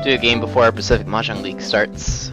do a game before our Pacific Mahjong League starts.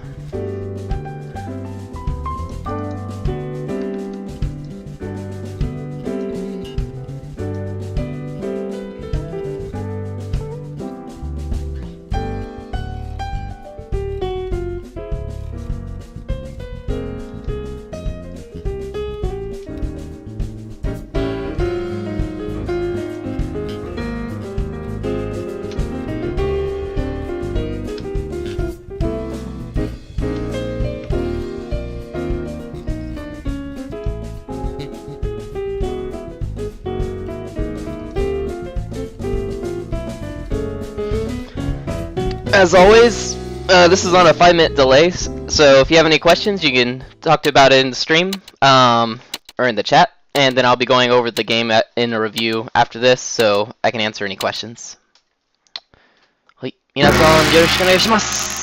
As always, this is on a 5-minute delay, so if you have any questions, you can talk about it in the stream or in the chat, and then I'll be going over the game in a review after this, so I can answer any questions. はい、皆さんよろしくお願いします。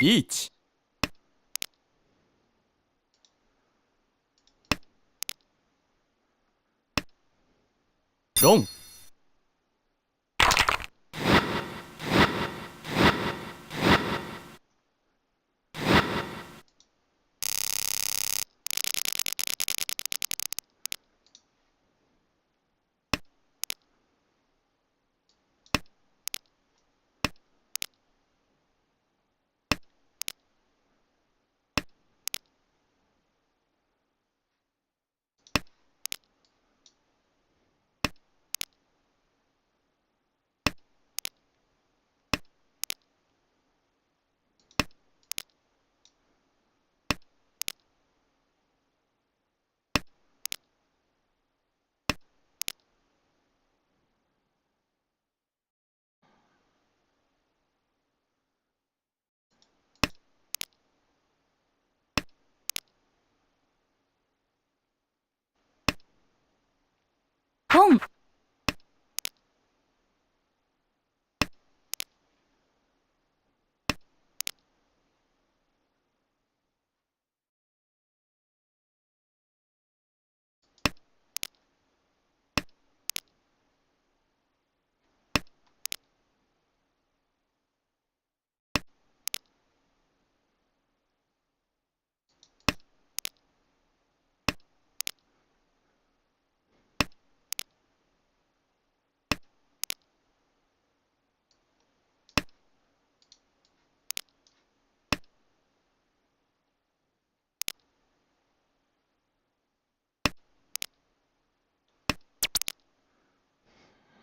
リーチロン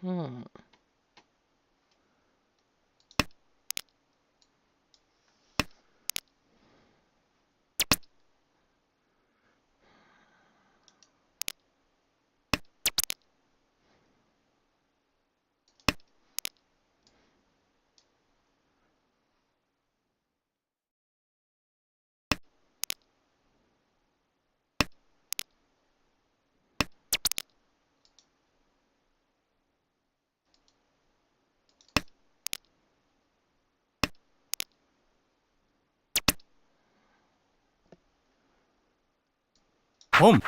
Hmm. Home.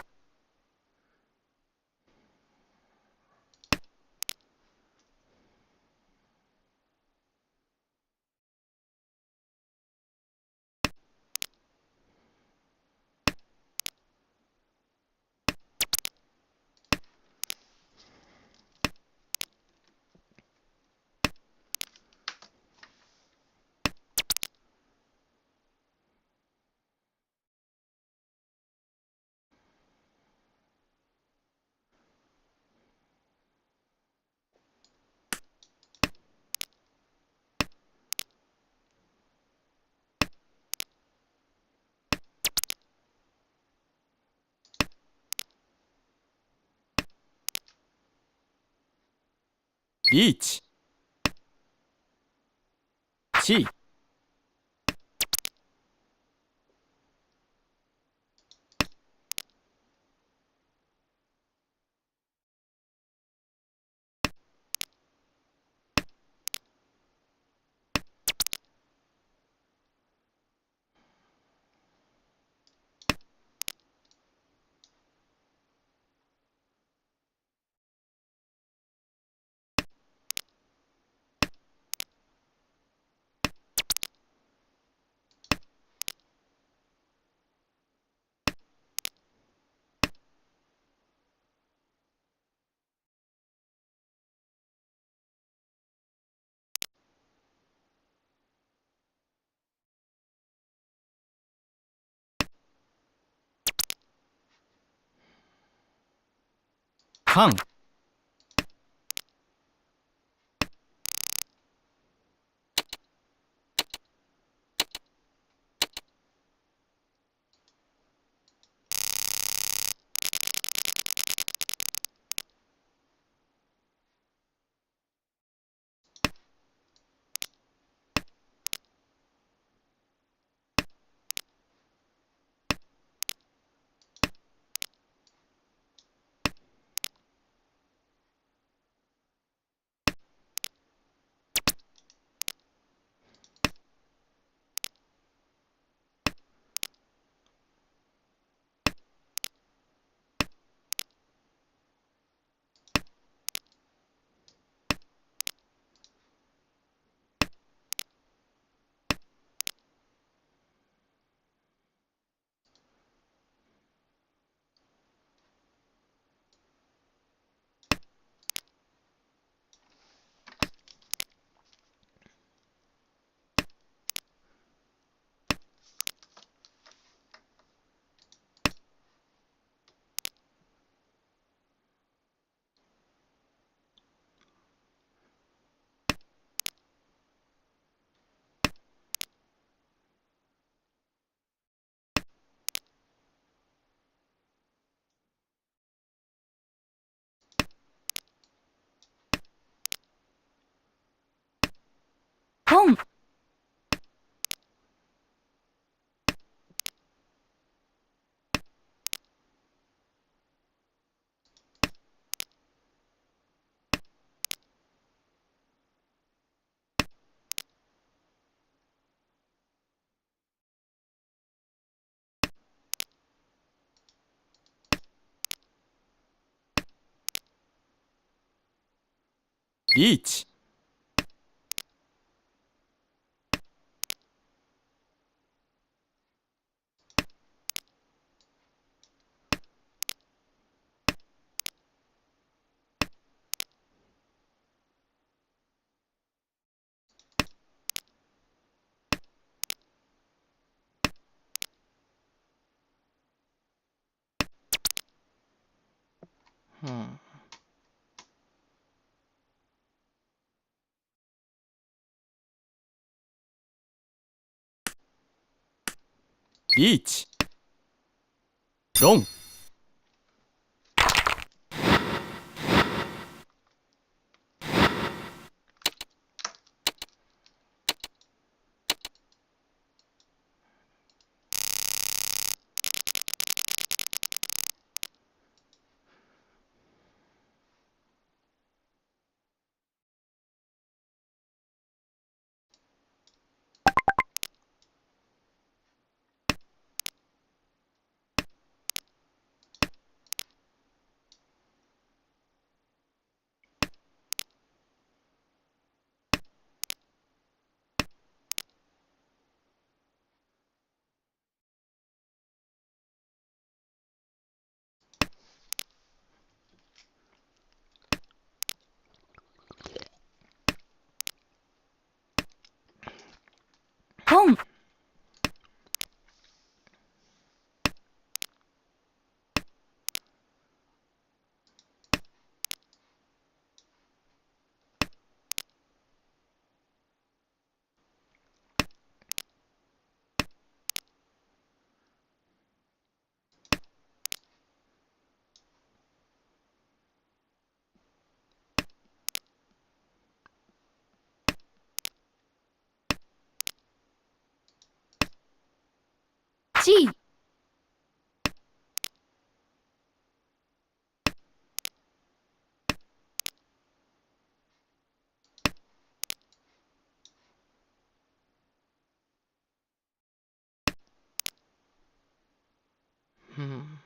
リーチ。C。カン。本。リーチ。Hmm. リーチ。ロン。本、地位、Hmm.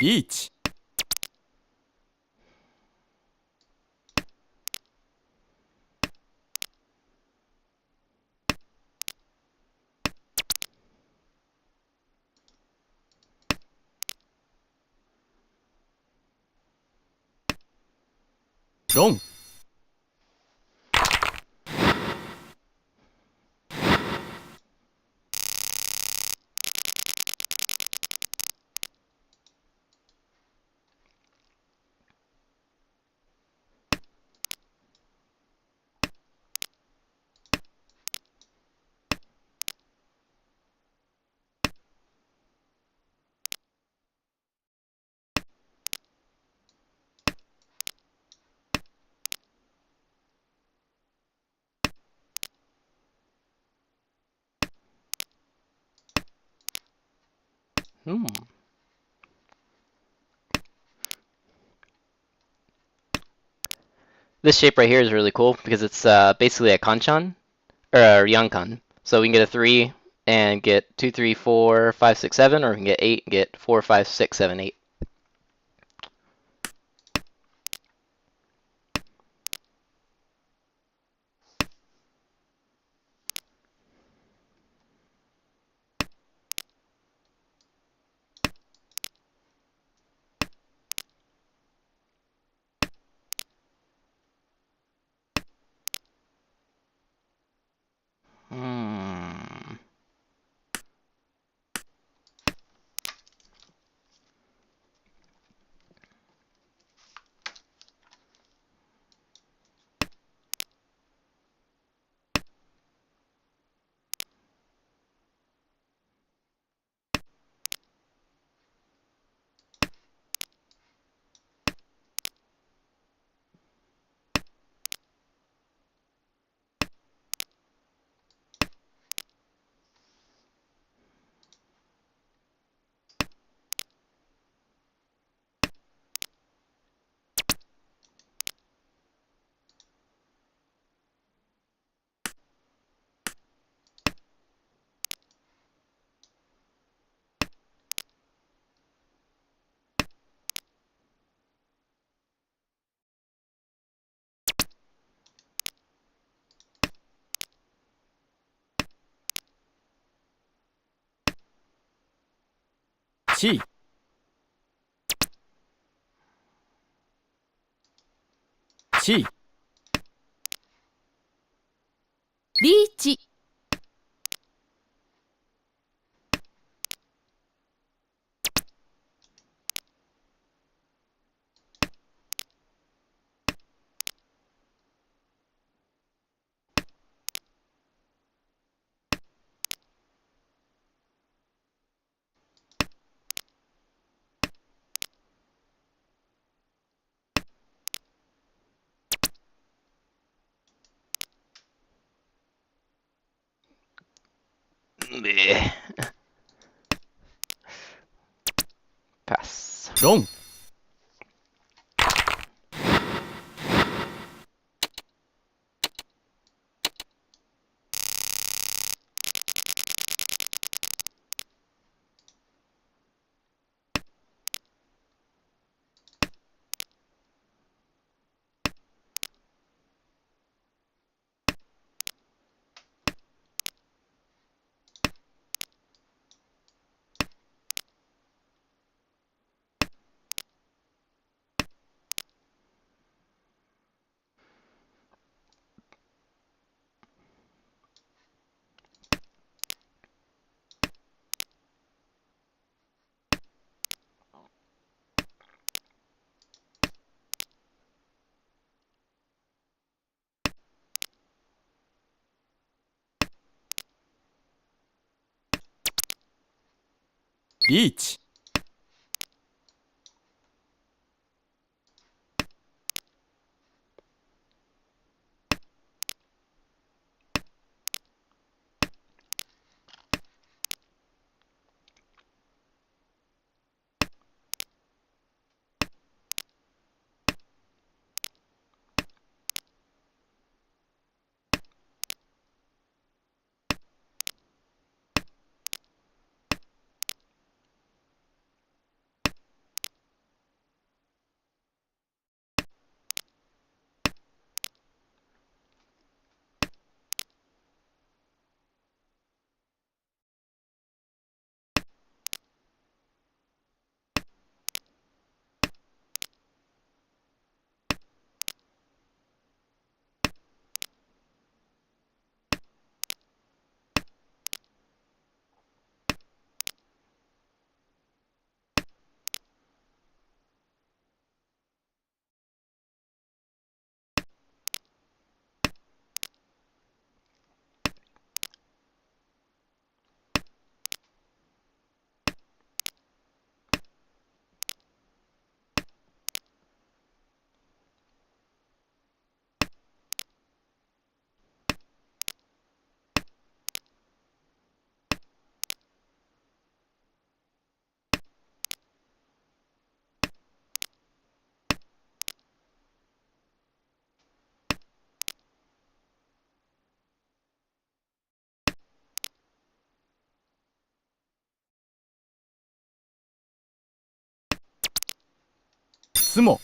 リーチ。ロン。Hmm. This shape right here is really cool because it's basically a kanchan or a ryankan. So we can get a 3 and get 2, 3, 4, 5, 6, 7, or we can get 8 and get 4, 5, 6, 7, 8. Hmm. 地位地位リーチ、bleh. Pass. ロンリーチスモ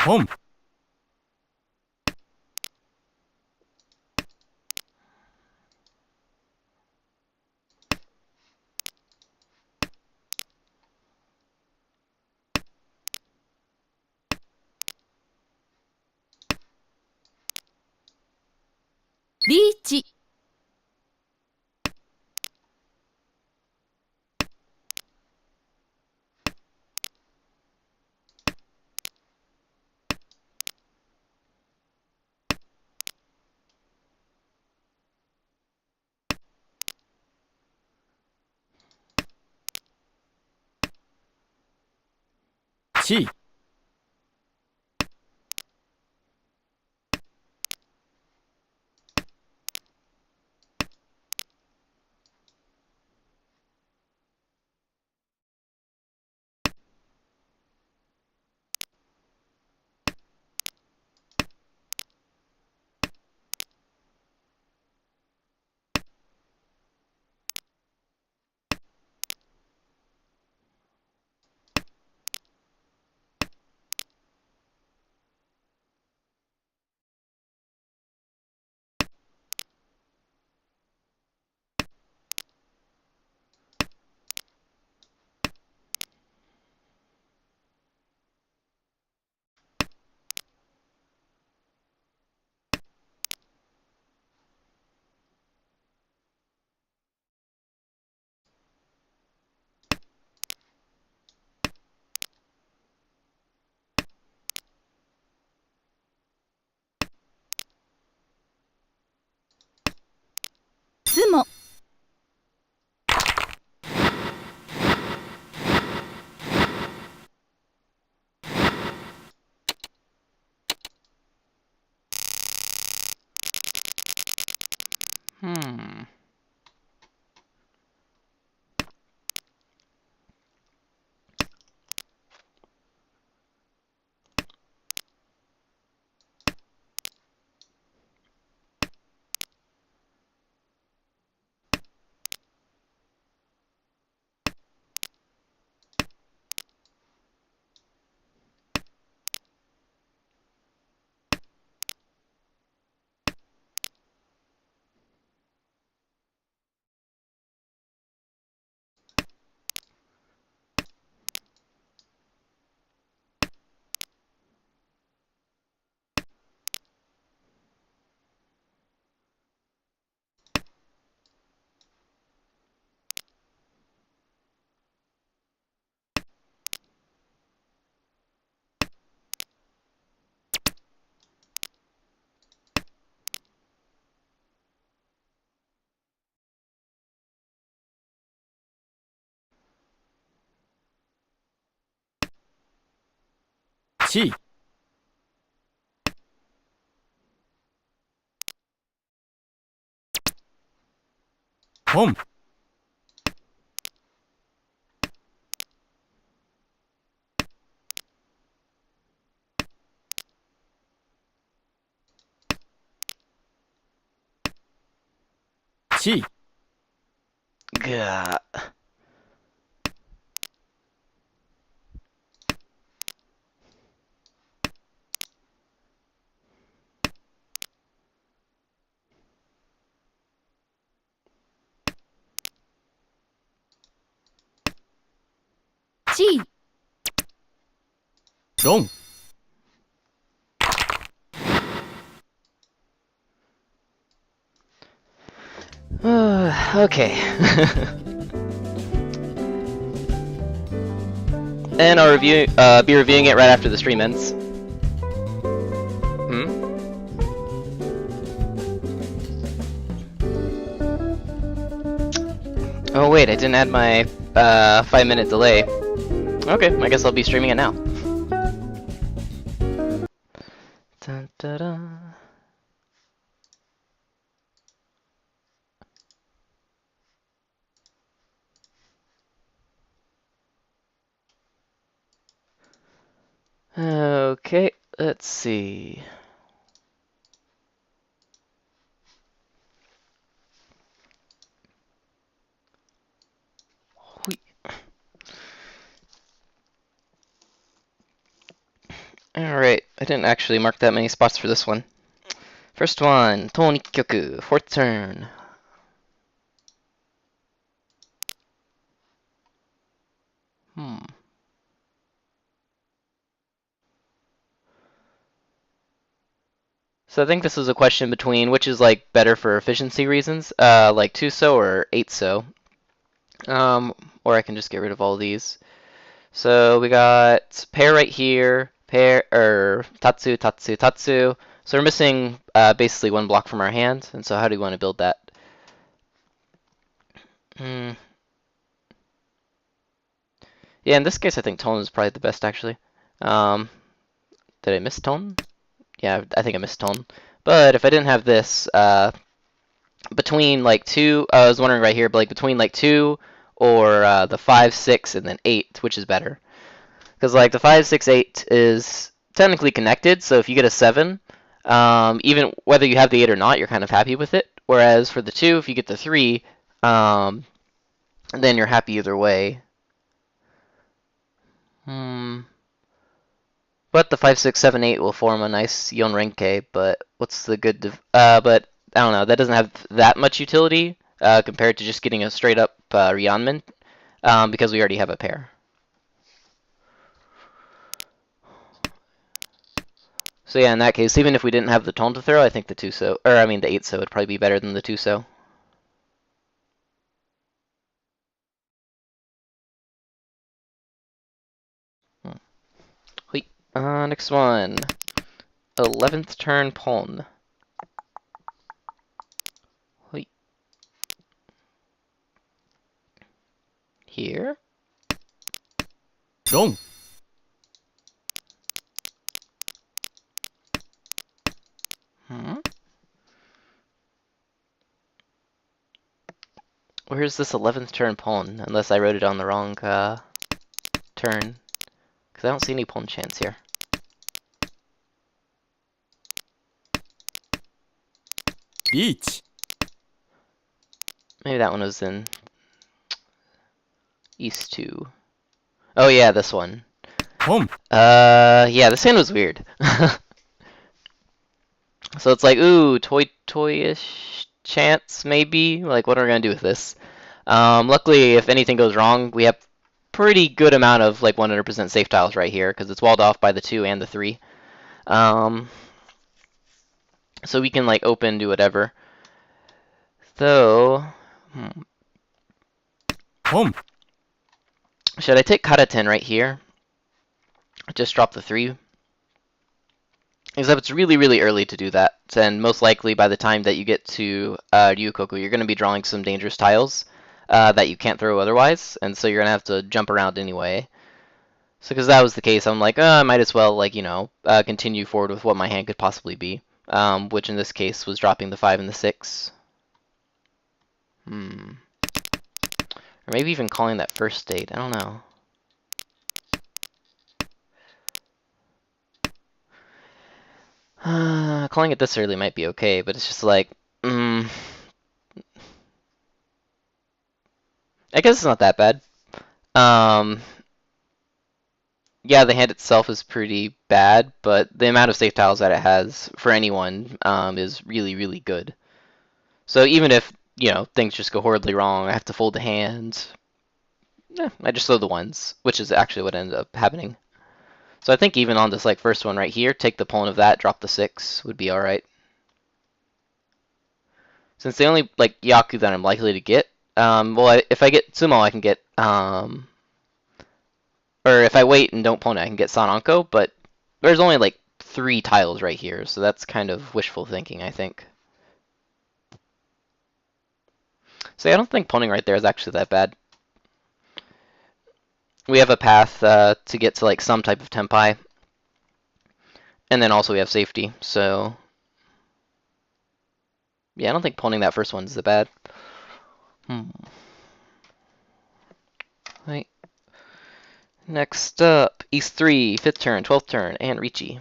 ポンリーチ、地、つも、Hmm. T, 本、地、Gah. G、論、Okay. And I'll be reviewing it right after the stream ends. Hmm? Oh wait, I didn't add my 5-minute delay. Okay, I guess I'll be streaming it now. Dun, dun, dun. Okay, let's see. Hui. Alright, I didn't actually mark that many spots for this one. First one, Tonikyoku, 4th turn. Hmm. So I think this is a question between which is like better for efficiency reasons, like 2-so or 8-so. Or I can just get rid of all these. So we got pair right here, pair or tatsu, tatsu, tatsu. So we're missing basically one block from our hand, and so how do we want to build that? Hmm. Yeah, in this case I think tone is probably the best actually. Um, did I miss tone? Yeah, I think I missed tone. But if I didn't have this, between like 2, I was wondering right here, but like between like 2 or the 5, 6, and then 8, which is better? Because like the 5, 6, 8 is technically connected, so if you get a 7, even whether you have the 8 or not, you're kind of happy with it. Whereas for the 2, if you get the 3, then you're happy either way. But the 5, 6, 7, 8 will form a nice Yonrenke, but what's the good... but I don't know, that doesn't have that much utility compared to just getting a straight up Ryanman, because we already have a pair. So yeah, in that case, even if we didn't have the tone to throw, I think the 2-so, or I mean the 8-so would probably be better than the 2-so. Next one. 11th turn pawn. Here. Wrong. Where's this 11th turn pawn? Unless I wrote it on the wrong turn. Because I don't see any pawn chance here. Beach. Maybe that one was in East 2. Oh yeah, this one. Home. Yeah, this hand was weird. So it's like, ooh, toy-ish chance, maybe? Like, what are we gonna do with this? Luckily, if anything goes wrong, we have pretty good amount of, like, 100% safe tiles right here, because it's walled off by the 2 and the 3. So we can, like, open, do whatever. So... Home. Should I take Karaten right here? Just drop the 3? Except it's really, really early to do that, and most likely by the time that you get to Ryukoku, you're going to be drawing some dangerous tiles that you can't throw otherwise, and so you're going to have to jump around anyway. So because that was the case, I'm like, I might as well, like, continue forward with what my hand could possibly be, which in this case was dropping the 5 and the 6. Or maybe even calling that first state, I don't know. Calling it this early might be okay, but it's just like, I guess it's not that bad. Yeah, the hand itself is pretty bad, but the amount of safe tiles that it has for anyone is really, really good. So even if, things just go horribly wrong, I have to fold the hand, I just throw the ones, which is actually what ended up happening. So I think even on this like first one right here, take the pawn of that, drop the 6 would be alright. Since the only like Yaku that I'm likely to get, well, if I get Sumo, I can get, or if I wait and don't pawn it, I can get Sananko, but there's only like 3 tiles right here, so that's kind of wishful thinking, I think. So yeah, I don't think pawning right there is actually that bad. We have a path to get to like some type of tempai, and then also we have safety, so yeah, I don't think pawning that first one is that bad. Right. Next up, East 3, 5th turn, 12th turn, and Ricci.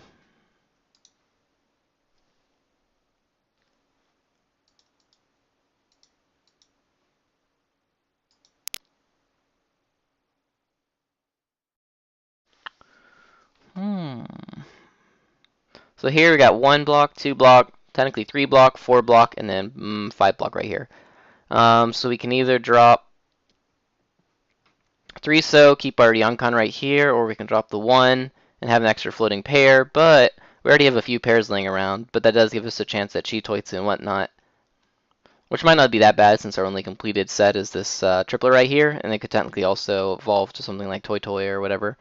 So here we got 1 block, 2 block, technically 3 block, 4 block, and then 5 block right here. So we can either drop 3-so, keep our Ryokan right here, or we can drop the 1 and have an extra floating pair, but we already have a few pairs laying around, but that does give us a chance at Chitoitsu and whatnot. Which might not be that bad since our only completed set is this triplet right here, and it could technically also evolve to something like Toy Toy or whatever.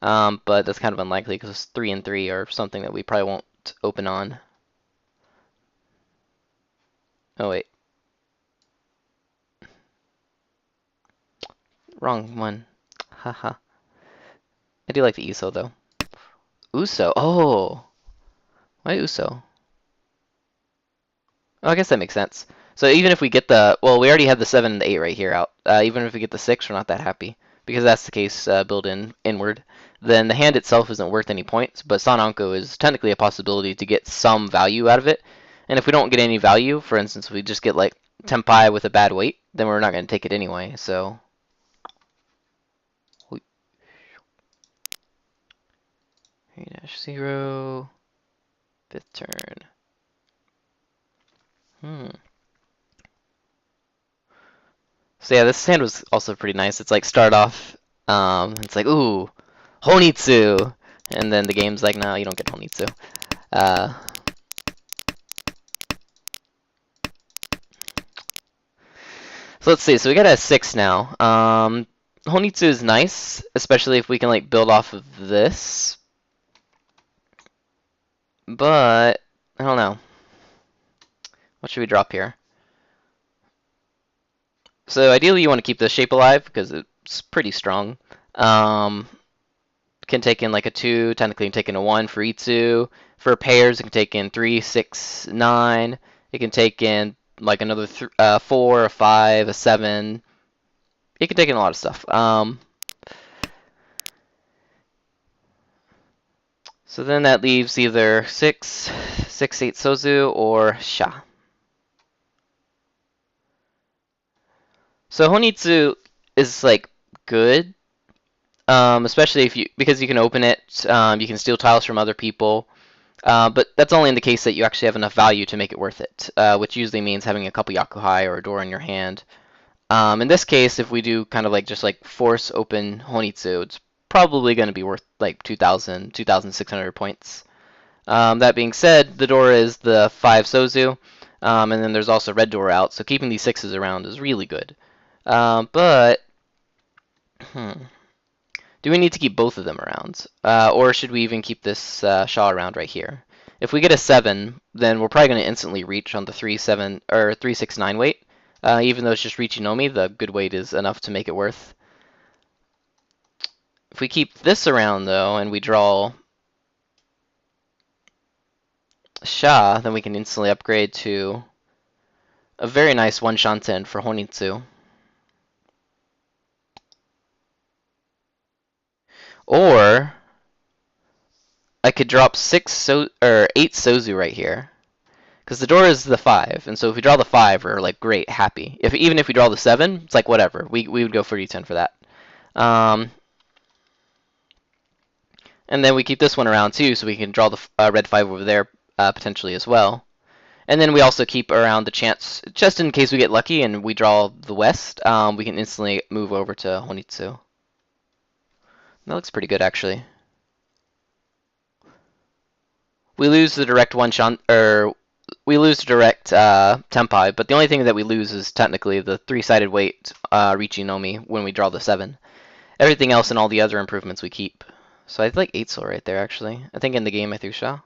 But that's kind of unlikely because 3 and 3 are something that we probably won't open on. Oh wait. Wrong one. Haha. I do like the ISO though. Uso. Oh, why Uso? Oh, I guess that makes sense. So even if we get the, well, we already have the 7 and the 8 right here out. Even if we get the 6, we're not that happy. Because that's the case built in inward. Then the hand itself isn't worth any points, but Sananko is technically a possibility to get some value out of it. And if we don't get any value, for instance, we just get like Tenpai with a bad weight, then we're not going to take it anyway, so. 3-0, 5th turn. So yeah, this hand was also pretty nice. It's like start off, it's like, ooh, Honitsu! And then the game's like, no, you don't get Honitsu. So let's see, so we got a 6 now. Honitsu is nice, especially if we can like build off of this. But, I don't know. What should we drop here? So ideally you want to keep this shape alive because it's pretty strong. Can take in like a 2, technically can take in a 1 for Itsu. For pairs, it can take in 3, 6, 9. It can take in like another 4, a 5, a 7. It can take in a lot of stuff. So then that leaves either 6, 8 Sozu, or Sha. So Honitsu is like good, especially if because you can open it, you can steal tiles from other people, but that's only in the case that you actually have enough value to make it worth it, which usually means having a couple Yakuhai or a door in your hand. In this case, if we do kind of like just like force open Honitsu, it's probably going to be worth like 2,000, 2,600 points. That being said, the door is the 5 Sozu, and then there's also red door out, so keeping these 6s around is really good. But do we need to keep both of them around? Or should we even keep this Shaw around right here? If we get a 7, then we're probably going to instantly reach on the 3, 7, or 3, 6, 9 weight. Even though it's just Richinomi, the good weight is enough to make it worth. If we keep this around, though, and we draw Sha, then we can instantly upgrade to a very nice 1 Shanten for Honitsu. Or I could drop 8 Sozu right here, because the door is the 5, and so if we draw the 5, we're like great, happy. Even if we draw the 7, it's like whatever. We would go for D10 for that. And then we keep this one around too, so we can draw the red 5 over there potentially as well. And then we also keep around the chance, just in case we get lucky and we draw the west, we can instantly move over to Honitsu. That looks pretty good, actually. We lose the direct we lose the direct Tenpai, but the only thing that we lose is technically the 3-sided weight Richinomi when we draw the 7. Everything else and all the other improvements we keep. So I like 8 soul right there, actually. I think in the game I threw Sha.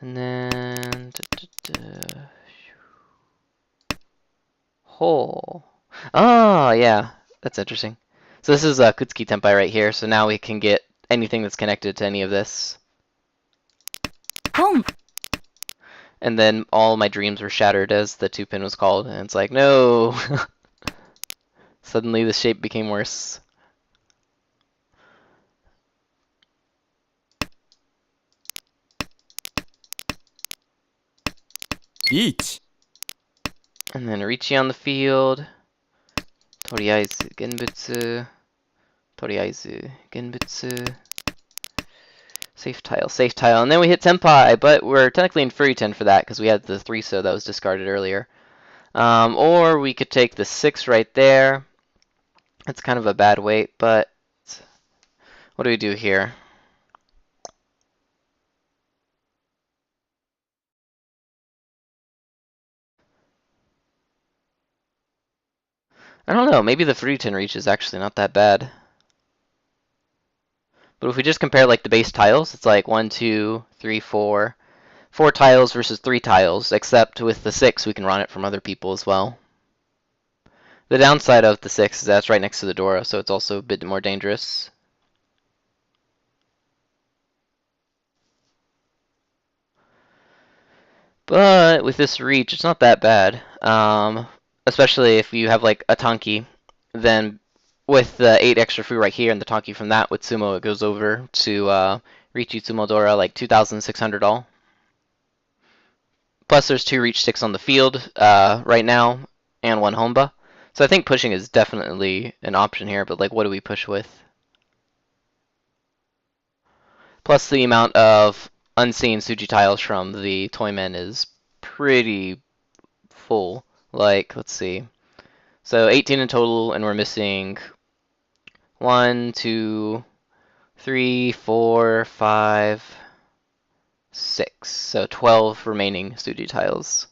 And then hole. Oh, yeah. That's interesting. So this is Kutsuki Tenpai right here, so now we can get anything that's connected to any of this. Boom. And then all my dreams were shattered, as the 2-pin was called, and it's like, no! Suddenly the shape became worse. Beach. And then Richi on the field. Toriaizu Genbutsu. Toriaizu Genbutsu. Safe tile, safe tile. And then we hit Tenpai, but we're technically in Furiten for that because we had the 3-so that was discarded earlier. Or we could take the 6 right there. It's kind of a bad weight, but what do we do here? I don't know, maybe the Furiten reach is actually not that bad. But if we just compare like the base tiles, it's like 1, 2, 3, 4. 4 tiles versus 3 tiles, except with the 6 we can run it from other people as well. The downside of the 6 is that it's right next to the Dora, so it's also a bit more dangerous. But with this reach, it's not that bad. Especially if you have like a Tonki, then with the 8 extra food right here and the Tonki from that with Sumo, it goes over to Riichi Tsumodora like 2,600 all. Plus there's 2 reach sticks on the field right now and 1 Homba. So I think pushing is definitely an option here, but like what do we push with? Plus the amount of unseen Suji tiles from the Toymen is pretty full. Like, let's see. So 18 in total, and we're missing 1, 2, 3, 4, 5, 6. So 12 remaining Suji tiles.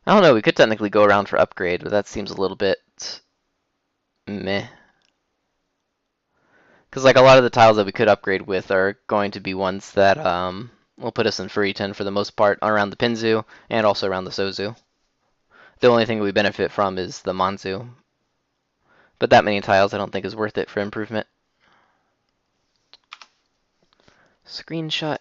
I don't know, we could technically go around for upgrade, but that seems a little bit meh. Because like a lot of the tiles that we could upgrade with are going to be ones that will put us in Furiton for the most part around the Pinzu and also around the Sozu. The only thing we benefit from is the Manzu. But that many tiles I don't think is worth it for improvement. Screenshot.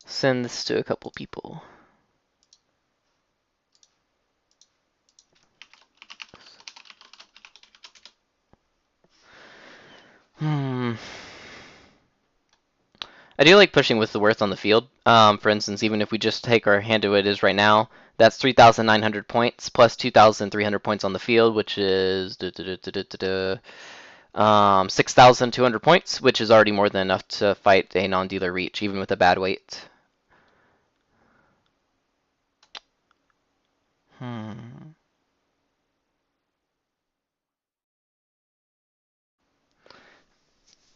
Send this to a couple people. I do like pushing with the worth on the field. For instance, even if we just take our hand to it is right now, that's 3,900 points plus 2,300 points on the field, which is 6,200 points, which is already more than enough to fight a non-dealer reach, even with a bad weight.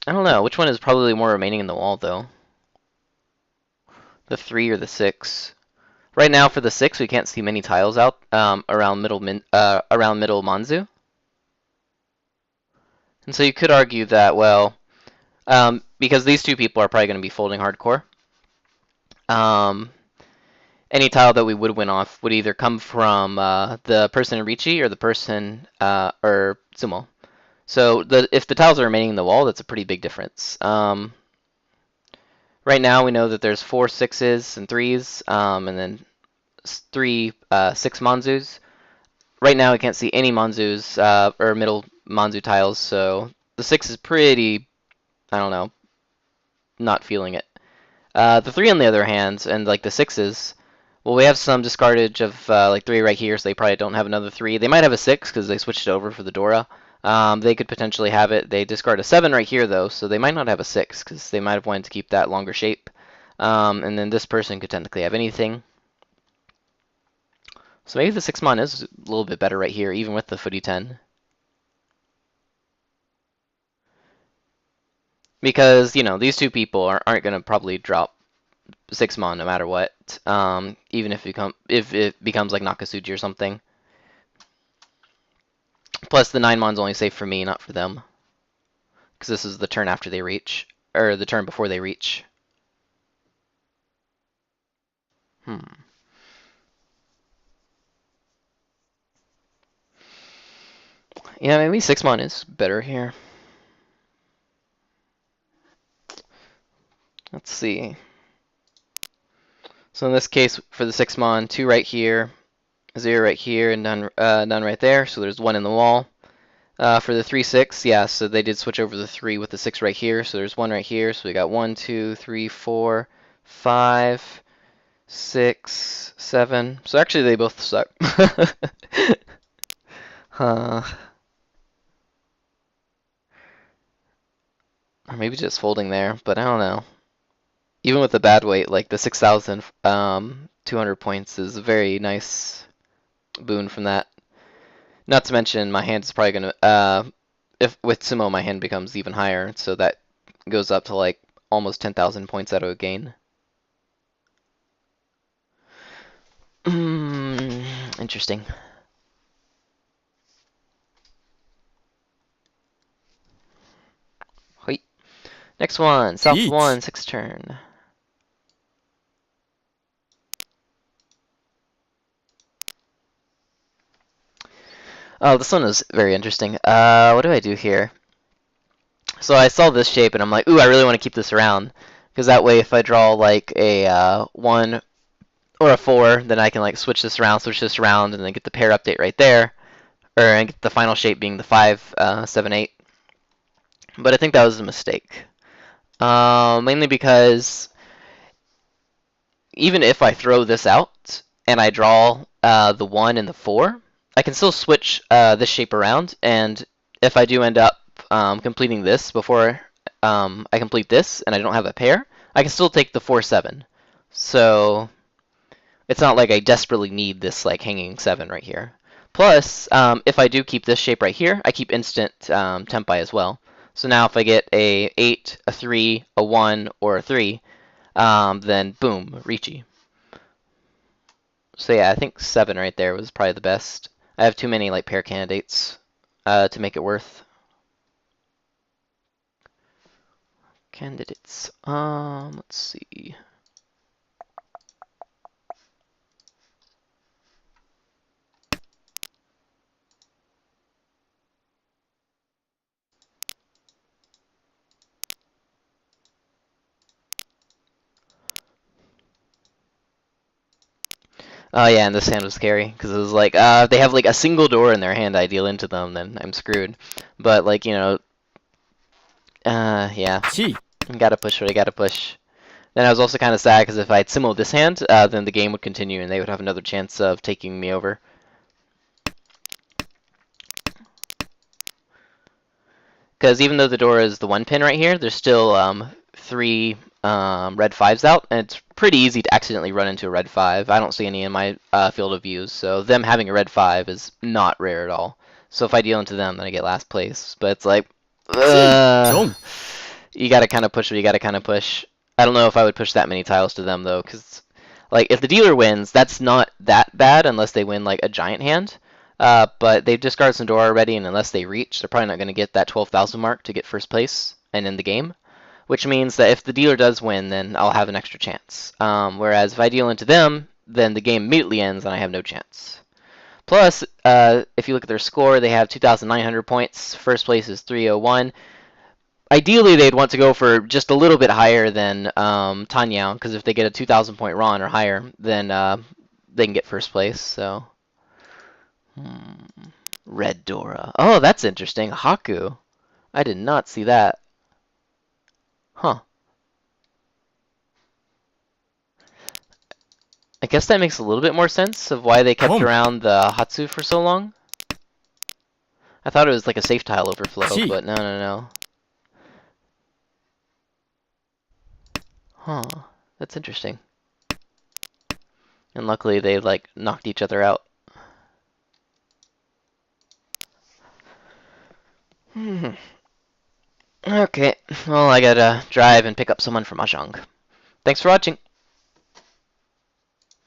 I don't know. Which one is probably more remaining in the wall, though? The 3 or the 6? Right now, for the 6, we can't see many tiles out around middle Manzu. And so you could argue that, well, because these 2 people are probably going to be folding hardcore, any tile that we would win off would either come from the person in Ricci or the person or Sumo. So if the tiles are remaining in the wall, that's a pretty big difference. Right now, we know that there's 4 6s and 3s, and then 3 6 Manzus. Right now, we can't see any Manzus or middle Manzu tiles, so the 6 is pretty, I don't know, not feeling it. The 3 on the other hand, and like the 6s, well, we have some discardage of like 3 right here, so they probably don't have another 3. They might have a 6 because they switched it over for the Dora. They could potentially have it. They discard a 7 right here, though, so they might not have a 6 because they might have wanted to keep that longer shape. And then this person could technically have anything. So maybe the 6-mon is a little bit better right here, even with the footy 10. Because, you know, these 2 people aren't going to probably drop 6-mon no matter what. Even if it becomes like Nakasuji or something. Plus, the 9-mon's only safe for me, not for them. Because this is the turn after they reach. Or the turn before they reach. Yeah, maybe 6-mon is better here. Let's see. So in this case, for the 6-mon, 2 right here, 0 right here, and none right there. So there's 1 in the wall. For the 3-6, yeah, so they did switch over the 3 with the 6 right here. So there's 1 right here. So we got 1, 2, 3, 4, 5, 6, 7. So actually they both suck. Or maybe just folding there, but I don't know. even with the bad weight, like the 6,200 points is a very nice boon from that. Not to mention my hand is probably gonna if with sumo my hand becomes even higher, so that goes up to like almost 10,000 points out of a gain. Interesting. Hoi. Next one, South Peach. 1, 6th turn. Oh, this one is very interesting. What do I do here? So I saw this shape and I'm like, ooh, I really want to keep this around. Because that way if I draw like a 1 or a 4, then I can like switch this around, and then get the pair update right there. Or and get the final shape being the 5, 7, 8. But I think that was a mistake. Mainly because even if I throw this out and I draw the 1 and the 4, I can still switch this shape around, and if I do end up completing this before I complete this and I don't have a pair, I can still take the 4, 7. So it's not like I desperately need this like hanging 7 right here. Plus, if I do keep this shape right here, I keep instant tempi as well. So now if I get a 8, a 3, a 1, or a 3, then boom, Ricci. So yeah, I think 7 right there was probably the best. I have too many like pair candidates to make it worth. Candidates. Let's see. Oh yeah, and this hand was scary because it was like if they have like a single door in their hand, I deal into them, then I'm screwed. But like yeah, C. gotta push what I gotta push. Then I was also kind of sad because if I had simoed this hand, then the game would continue and they would have another chance of taking me over. Because even though the door is the 1 pin right here, there's still 3 red 5s out, and it's pretty easy to accidentally run into a red 5. I don't see any in my field of views, so them having a red 5 is not rare at all. So if I deal into them, then I get last place. But it's like, Don't. you gotta kind of push what you gotta kind of push. I don't know if I would push that many tiles to them, though, because like if the dealer wins, that's not that bad unless they win like a giant hand. But they've discarded some door already, and unless they reach, they're probably not going to get that 12,000 mark to get first place and in the game. Which means that if the dealer does win, then I'll have an extra chance. Whereas if I deal into them, then the game immediately ends and I have no chance. Plus, if you look at their score, they have 2,900 points. First place is 301. Ideally, they'd want to go for just a little bit higher than Tanyao, because if they get a 2,000 point run or higher, then they can get first place. So. Red Dora. Oh, that's interesting. Haku. I did not see that. Huh. I guess that makes a little bit more sense of why they kept around the Hatsu for so long. I thought it was like a safe tile overflow, but no, no, no. Huh. That's interesting. And luckily they like knocked each other out. Okay, well I gotta drive and pick up someone from Mahjong. Thanks for watching.